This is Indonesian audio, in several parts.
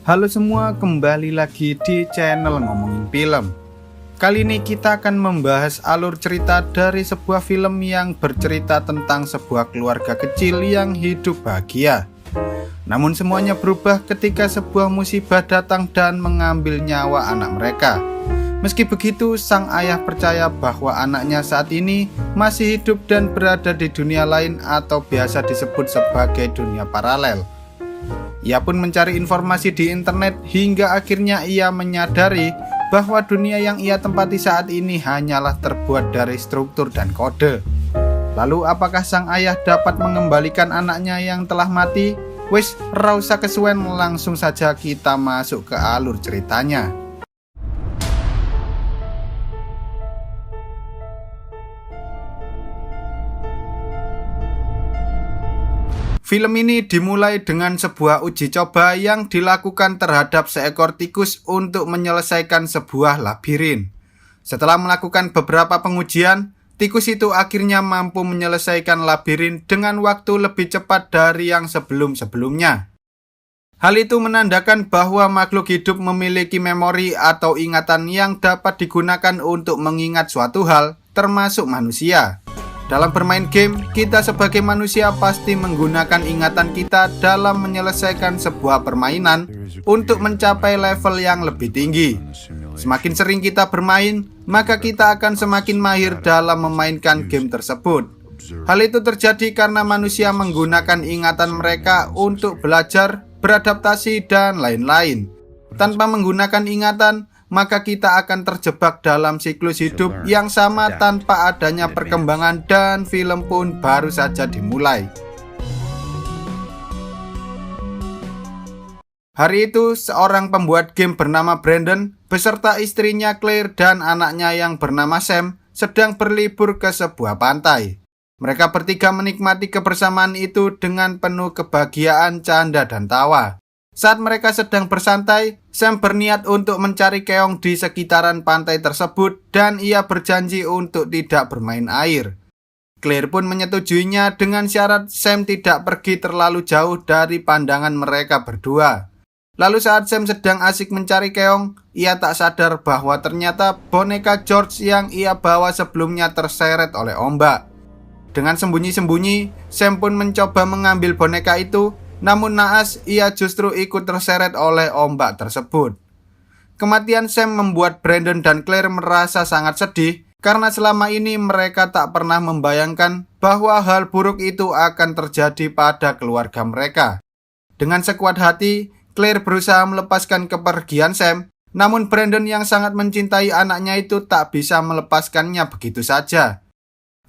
Halo semua, kembali lagi di channel Ngomongin Film. Kali ini kita akan membahas alur cerita dari sebuah film yang bercerita tentang sebuah keluarga kecil yang hidup bahagia. Namun semuanya berubah ketika sebuah musibah datang dan mengambil nyawa anak mereka. Meski begitu, sang ayah percaya bahwa anaknya saat ini masih hidup dan berada di dunia lain atau biasa disebut sebagai dunia paralel. Ia pun mencari informasi di internet hingga akhirnya ia menyadari bahwa dunia yang ia tempati saat ini hanyalah terbuat dari struktur dan kode. Lalu apakah sang ayah dapat mengembalikan anaknya yang telah mati? Wis, ra usah kesuwen, langsung saja kita masuk ke alur ceritanya. Film ini dimulai dengan sebuah uji coba yang dilakukan terhadap seekor tikus untuk menyelesaikan sebuah labirin. Setelah melakukan beberapa pengujian, tikus itu akhirnya mampu menyelesaikan labirin dengan waktu lebih cepat dari yang sebelum-sebelumnya. Hal itu menandakan bahwa makhluk hidup memiliki memori atau ingatan yang dapat digunakan untuk mengingat suatu hal, termasuk manusia. Dalam bermain game, kita sebagai manusia pasti menggunakan ingatan kita dalam menyelesaikan sebuah permainan untuk mencapai level yang lebih tinggi. Semakin sering kita bermain, maka kita akan semakin mahir dalam memainkan game tersebut. Hal itu terjadi karena manusia menggunakan ingatan mereka untuk belajar, beradaptasi, dan lain-lain. Tanpa menggunakan ingatan, maka kita akan terjebak dalam siklus hidup yang sama tanpa adanya perkembangan, dan film pun baru saja dimulai. Hari itu, seorang pembuat game bernama Brandon beserta istrinya Claire dan anaknya yang bernama Sam sedang berlibur ke sebuah pantai. Mereka bertiga menikmati kebersamaan itu dengan penuh kebahagiaan, canda, dan tawa. Saat mereka sedang bersantai, Sam berniat untuk mencari keong di sekitaran pantai tersebut dan ia berjanji untuk tidak bermain air. Claire pun menyetujuinya dengan syarat Sam tidak pergi terlalu jauh dari pandangan mereka berdua. Lalu saat Sam sedang asik mencari keong, ia tak sadar bahwa ternyata boneka George yang ia bawa sebelumnya terseret oleh ombak. Dengan sembunyi-sembunyi, Sam pun mencoba mengambil boneka itu. Namun naas, ia justru ikut terseret oleh ombak tersebut. Kematian Sam membuat Brandon dan Claire merasa sangat sedih karena selama ini mereka tak pernah membayangkan bahwa hal buruk itu akan terjadi pada keluarga mereka. Dengan sekuat hati, Claire berusaha melepaskan kepergian Sam, namun Brandon yang sangat mencintai anaknya itu tak bisa melepaskannya begitu saja.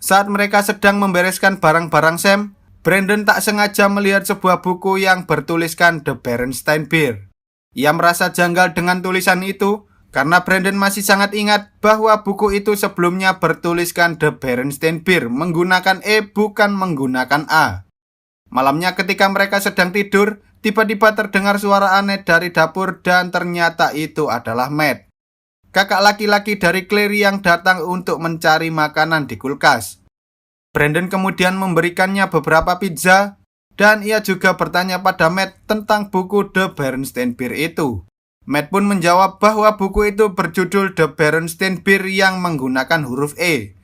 Saat mereka sedang membereskan barang-barang Sam, Brandon tak sengaja melihat sebuah buku yang bertuliskan The Berenstain Bear. Ia merasa janggal dengan tulisan itu karena Brandon masih sangat ingat bahwa buku itu sebelumnya bertuliskan The Berenstain Bear menggunakan E bukan menggunakan A. Malamnya ketika mereka sedang tidur, tiba-tiba terdengar suara aneh dari dapur dan ternyata itu adalah Matt, kakak laki-laki dari Claire yang datang untuk mencari makanan di kulkas. Brandon kemudian memberikannya beberapa pizza dan ia juga bertanya pada Matt tentang buku The Berenstain Bear itu. Matt pun menjawab bahwa buku itu berjudul The Berenstain Bear yang menggunakan huruf E.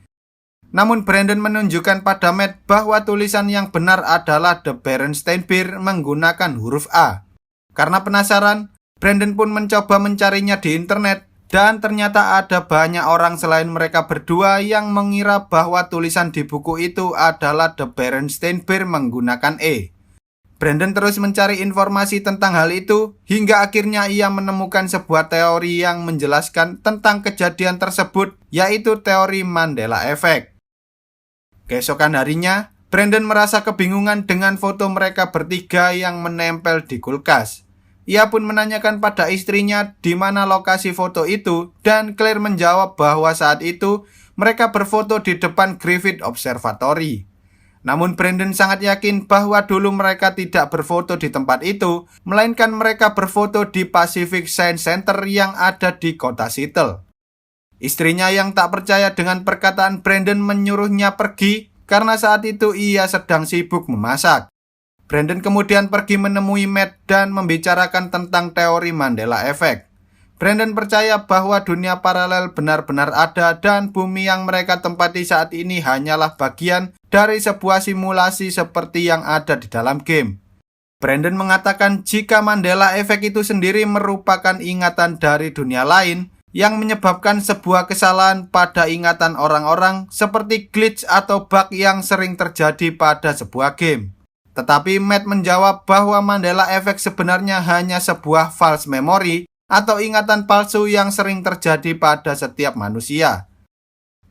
Namun Brandon menunjukkan pada Matt bahwa tulisan yang benar adalah The Berenstain Bear menggunakan huruf A. Karena penasaran, Brandon pun mencoba mencarinya di internet. Dan ternyata ada banyak orang selain mereka berdua yang mengira bahwa tulisan di buku itu adalah The Berenstain Bear menggunakan E. Brandon terus mencari informasi tentang hal itu hingga akhirnya ia menemukan sebuah teori yang menjelaskan tentang kejadian tersebut, yaitu teori Mandela Effect. Keesokan harinya, Brandon merasa kebingungan dengan foto mereka bertiga yang menempel di kulkas. Ia pun menanyakan pada istrinya di mana lokasi foto itu dan Claire menjawab bahwa saat itu mereka berfoto di depan Griffith Observatory. Namun Brandon sangat yakin bahwa dulu mereka tidak berfoto di tempat itu, melainkan mereka berfoto di Pacific Science Center yang ada di kota Seattle. Istrinya yang tak percaya dengan perkataan Brandon menyuruhnya pergi karena saat itu ia sedang sibuk memasak. Brandon kemudian pergi menemui Matt dan membicarakan tentang teori Mandela Effect. Brandon percaya bahwa dunia paralel benar-benar ada dan bumi yang mereka tempati saat ini hanyalah bagian dari sebuah simulasi seperti yang ada di dalam game. Brandon mengatakan jika Mandela Effect itu sendiri merupakan ingatan dari dunia lain yang menyebabkan sebuah kesalahan pada ingatan orang-orang seperti glitch atau bug yang sering terjadi pada sebuah game. Tetapi Matt menjawab bahwa Mandela Effect sebenarnya hanya sebuah false memory atau ingatan palsu yang sering terjadi pada setiap manusia.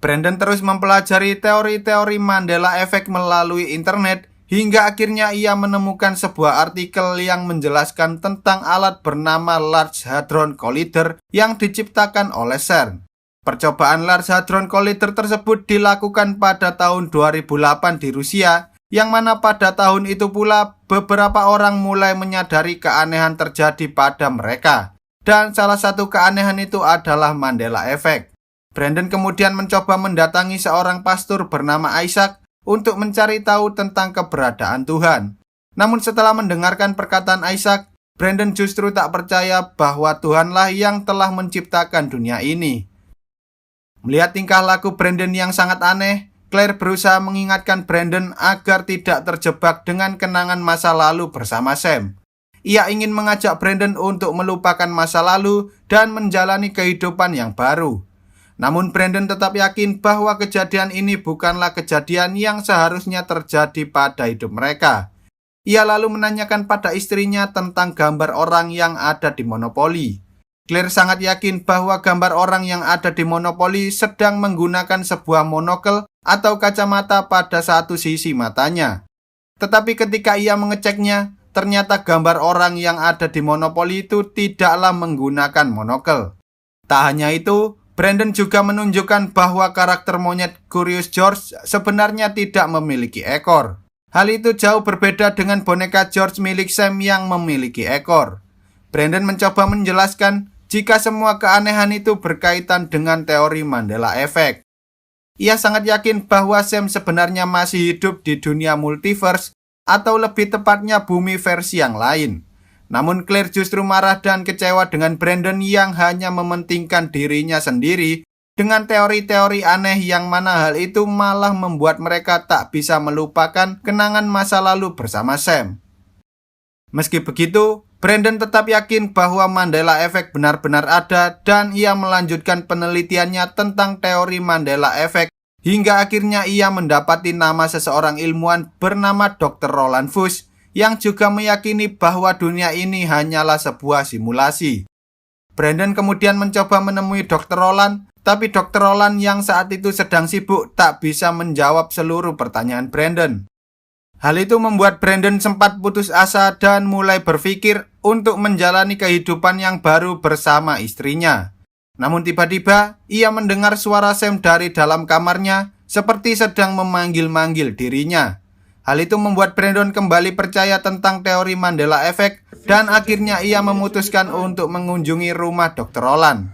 Brandon terus mempelajari teori-teori Mandela Effect melalui internet hingga akhirnya ia menemukan sebuah artikel yang menjelaskan tentang alat bernama Large Hadron Collider yang diciptakan oleh CERN. Percobaan Large Hadron Collider tersebut dilakukan pada tahun 2008 di Rusia, yang mana pada tahun itu pula beberapa orang mulai menyadari keanehan terjadi pada mereka. Dan salah satu keanehan itu adalah Mandela Effect. Brandon kemudian mencoba mendatangi seorang pastor bernama Isaac untuk mencari tahu tentang keberadaan Tuhan. Namun setelah mendengarkan perkataan Isaac, Brandon justru tak percaya bahwa Tuhanlah yang telah menciptakan dunia ini. Melihat tingkah laku Brandon yang sangat aneh, Claire berusaha mengingatkan Brandon agar tidak terjebak dengan kenangan masa lalu bersama Sam. Ia ingin mengajak Brandon untuk melupakan masa lalu dan menjalani kehidupan yang baru. Namun Brandon tetap yakin bahwa kejadian ini bukanlah kejadian yang seharusnya terjadi pada hidup mereka. Ia lalu menanyakan pada istrinya tentang gambar orang yang ada di Monopoly. Claire sangat yakin bahwa gambar orang yang ada di Monopoly sedang menggunakan sebuah monokel atau kacamata pada satu sisi matanya. Tetapi ketika ia mengeceknya, ternyata gambar orang yang ada di Monopoly itu tidaklah menggunakan monokel. Tak hanya itu, Brandon juga menunjukkan bahwa karakter monyet Curious George sebenarnya tidak memiliki ekor. Hal itu jauh berbeda dengan boneka George milik Sam yang memiliki ekor. Brandon mencoba menjelaskan jika semua keanehan itu berkaitan dengan teori Mandela Effect. Ia sangat yakin bahwa Sam sebenarnya masih hidup di dunia multiverse atau lebih tepatnya bumi versi yang lain. Namun Claire justru marah dan kecewa dengan Brandon yang hanya mementingkan dirinya sendiri dengan teori-teori aneh yang mana hal itu malah membuat mereka tak bisa melupakan kenangan masa lalu bersama Sam. Meski begitu, Brandon tetap yakin bahwa Mandela Effect benar-benar ada dan ia melanjutkan penelitiannya tentang teori Mandela Effect hingga akhirnya ia mendapati nama seseorang ilmuwan bernama Dr. Roland Fuchs yang juga meyakini bahwa dunia ini hanyalah sebuah simulasi. Brandon kemudian mencoba menemui Dr. Roland, tapi Dr. Roland yang saat itu sedang sibuk tak bisa menjawab seluruh pertanyaan Brandon. Hal itu membuat Brandon sempat putus asa dan mulai berpikir untuk menjalani kehidupan yang baru bersama istrinya. Namun tiba-tiba, ia mendengar suara Sam dari dalam kamarnya seperti sedang memanggil-manggil dirinya. Hal itu membuat Brandon kembali percaya tentang teori Mandela Effect dan akhirnya ia memutuskan untuk mengunjungi rumah Dr. Roland.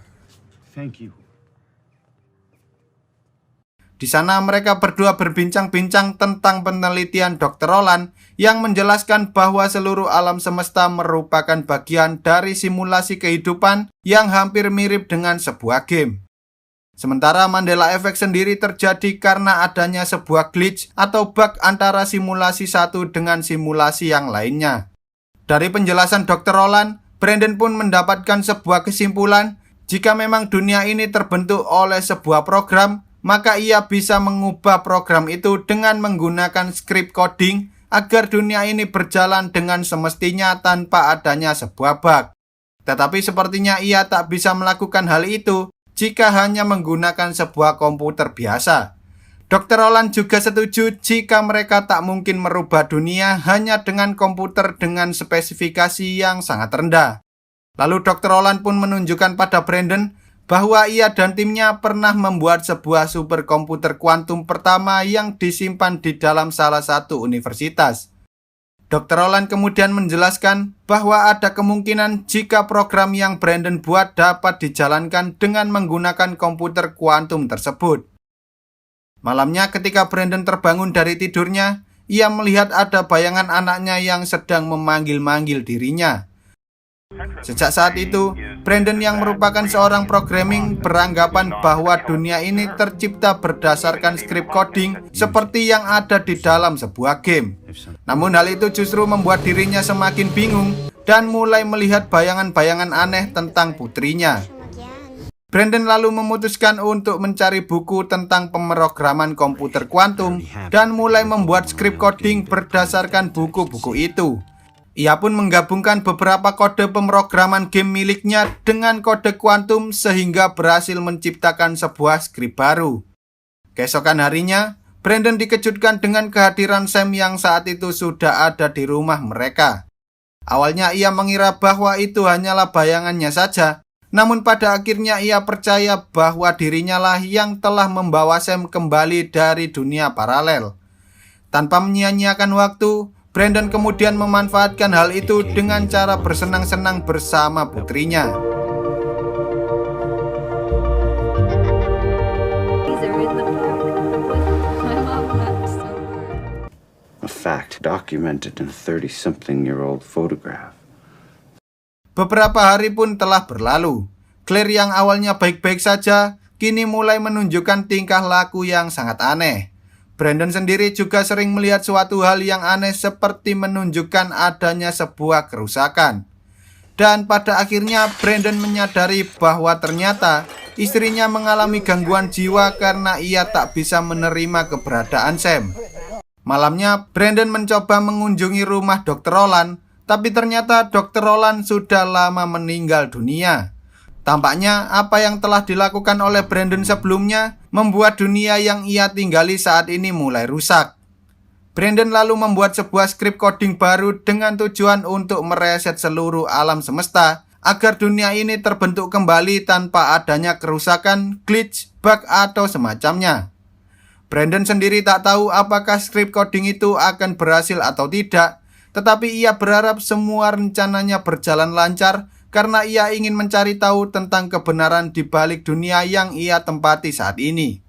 Thank you. Di sana mereka berdua berbincang-bincang tentang penelitian Dr. Roland yang menjelaskan bahwa seluruh alam semesta merupakan bagian dari simulasi kehidupan yang hampir mirip dengan sebuah game. Sementara Mandela Effect sendiri terjadi karena adanya sebuah glitch atau bug antara simulasi satu dengan simulasi yang lainnya. Dari penjelasan Dr. Roland, Brandon pun mendapatkan sebuah kesimpulan, jika memang dunia ini terbentuk oleh sebuah program, maka ia bisa mengubah program itu dengan menggunakan script coding agar dunia ini berjalan dengan semestinya tanpa adanya sebuah bug. Tetapi sepertinya ia tak bisa melakukan hal itu jika hanya menggunakan sebuah komputer biasa. Dr. Roland juga setuju jika mereka tak mungkin merubah dunia hanya dengan komputer dengan spesifikasi yang sangat rendah. Lalu Dr. Roland pun menunjukkan pada Brandon bahwa ia dan timnya pernah membuat sebuah superkomputer kuantum pertama yang disimpan di dalam salah satu universitas. Dr. Roland kemudian menjelaskan bahwa ada kemungkinan jika program yang Brandon buat dapat dijalankan dengan menggunakan komputer kuantum tersebut. Malamnya ketika Brandon terbangun dari tidurnya, ia melihat ada bayangan anaknya yang sedang memanggil-manggil dirinya. Sejak saat itu, Brandon yang merupakan seorang programming beranggapan bahwa dunia ini tercipta berdasarkan script coding seperti yang ada di dalam sebuah game. Namun hal itu justru membuat dirinya semakin bingung dan mulai melihat bayangan-bayangan aneh tentang putrinya. Brandon lalu memutuskan untuk mencari buku tentang pemrograman komputer kuantum dan mulai membuat script coding berdasarkan buku-buku itu. Ia pun menggabungkan beberapa kode pemrograman game miliknya dengan kode kuantum sehingga berhasil menciptakan sebuah script baru. Keesokan harinya, Brandon dikejutkan dengan kehadiran Sam yang saat itu sudah ada di rumah mereka. Awalnya ia mengira bahwa itu hanyalah bayangannya saja. Namun pada akhirnya ia percaya bahwa dirinya lah yang telah membawa Sam kembali dari dunia paralel. Tanpa menyia-nyiakan waktu, Brandon kemudian memanfaatkan hal itu dengan cara bersenang-senang bersama putrinya. A fact documented in a 30-something-year-old photograph. Beberapa hari pun telah berlalu. Claire yang awalnya baik-baik saja, kini mulai menunjukkan tingkah laku yang sangat aneh. Brandon sendiri juga sering melihat suatu hal yang aneh seperti menunjukkan adanya sebuah kerusakan. Dan pada akhirnya Brandon menyadari bahwa ternyata istrinya mengalami gangguan jiwa karena ia tak bisa menerima keberadaan Sam. Malamnya, Brandon mencoba mengunjungi rumah Dr. Roland, tapi ternyata Dr. Roland sudah lama meninggal dunia. Tampaknya apa yang telah dilakukan oleh Brandon sebelumnya membuat dunia yang ia tinggali saat ini mulai rusak. Brandon lalu membuat sebuah script coding baru dengan tujuan untuk mereset seluruh alam semesta agar dunia ini terbentuk kembali tanpa adanya kerusakan, glitch, bug, atau semacamnya. Brandon sendiri tak tahu apakah script coding itu akan berhasil atau tidak, tetapi ia berharap semua rencananya berjalan lancar karena ia ingin mencari tahu tentang kebenaran di balik dunia yang ia tempati saat ini.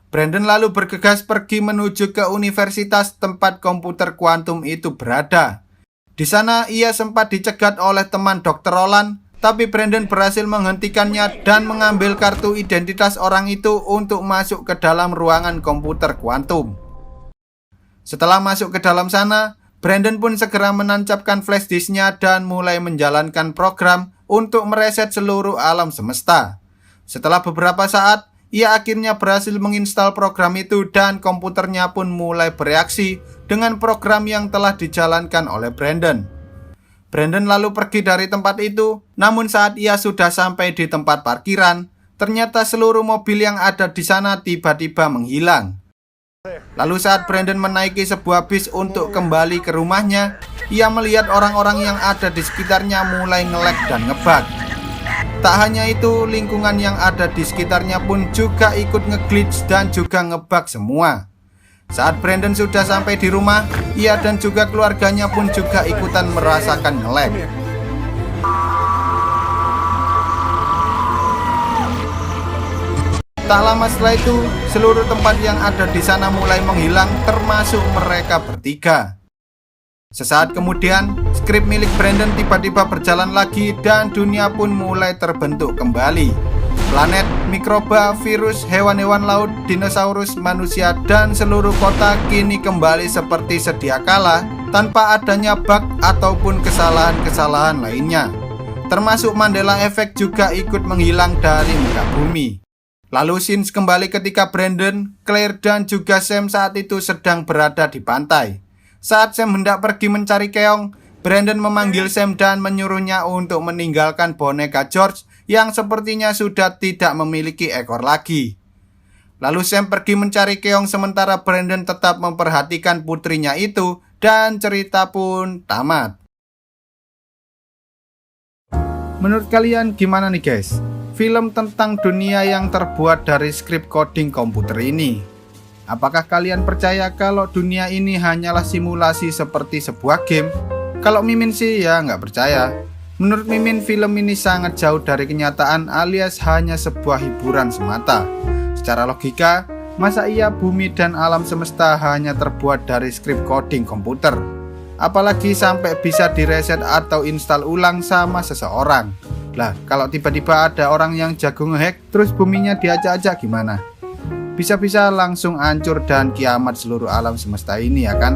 Brandon lalu bergegas pergi menuju ke universitas tempat komputer kuantum itu berada. Di sana ia sempat dicegat oleh teman Dr. Roland, tapi Brandon berhasil menghentikannya dan mengambil kartu identitas orang itu untuk masuk ke dalam ruangan komputer kuantum. Setelah masuk ke dalam sana, Brandon pun segera menancapkan flash disknya dan mulai menjalankan program untuk mereset seluruh alam semesta. Setelah beberapa saat, ia akhirnya berhasil menginstal program itu dan komputernya pun mulai bereaksi dengan program yang telah dijalankan oleh Brandon. Brandon lalu pergi dari tempat itu, namun saat ia sudah sampai di tempat parkiran, ternyata seluruh mobil yang ada di sana tiba-tiba menghilang. Lalu saat Brandon menaiki sebuah bis untuk kembali ke rumahnya, ia melihat orang-orang yang ada di sekitarnya mulai nge-lag dan ngebug. Tak hanya itu, lingkungan yang ada di sekitarnya pun juga ikut nge-glitch dan juga ngebug semua. Saat Brandon sudah sampai di rumah, ia dan juga keluarganya pun juga ikutan merasakan nge-lag. Tak lama setelah itu, seluruh tempat yang ada di sana mulai menghilang, termasuk mereka bertiga. Sesaat kemudian, skrip milik Brandon tiba-tiba berjalan lagi dan dunia pun mulai terbentuk kembali. Planet, mikroba, virus, hewan-hewan laut, dinosaurus, manusia, dan seluruh kota kini kembali seperti sedia kala tanpa adanya bug ataupun kesalahan-kesalahan lainnya. Termasuk Mandela Effect juga ikut menghilang dari muka bumi. Lalu scenes kembali ketika Brandon, Claire, dan juga Sam saat itu sedang berada di pantai. Saat Sam hendak pergi mencari keong, Brandon memanggil Sam dan menyuruhnya untuk meninggalkan boneka George yang sepertinya sudah tidak memiliki ekor lagi. Lalu Sam pergi mencari keong sementara Brandon tetap memperhatikan putrinya itu dan cerita pun tamat. Menurut kalian gimana nih guys? Film tentang dunia yang terbuat dari script coding komputer ini. Apakah kalian percaya kalau dunia ini hanyalah simulasi seperti sebuah game? Kalau Mimin sih ya nggak percaya. Menurut Mimin, film ini sangat jauh dari kenyataan alias hanya sebuah hiburan semata. Secara logika, Masa iya bumi dan alam semesta hanya terbuat dari script coding komputer? Apalagi sampai bisa direset atau install ulang sama seseorang. Lah, kalau tiba-tiba ada orang yang jago ngehack, terus buminya diacak-acak gimana? Bisa-bisa langsung hancur dan kiamat seluruh alam semesta ini ya kan?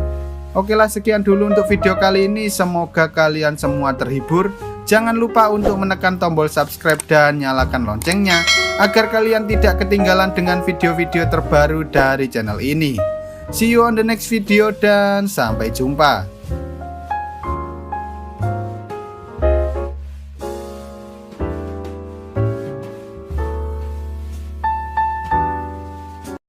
Oke lah, sekian dulu untuk video kali ini. Semoga kalian semua terhibur. Jangan lupa untuk menekan tombol subscribe dan nyalakan loncengnya agar kalian tidak ketinggalan dengan video-video terbaru dari channel ini. See you on the next video dan sampai jumpa.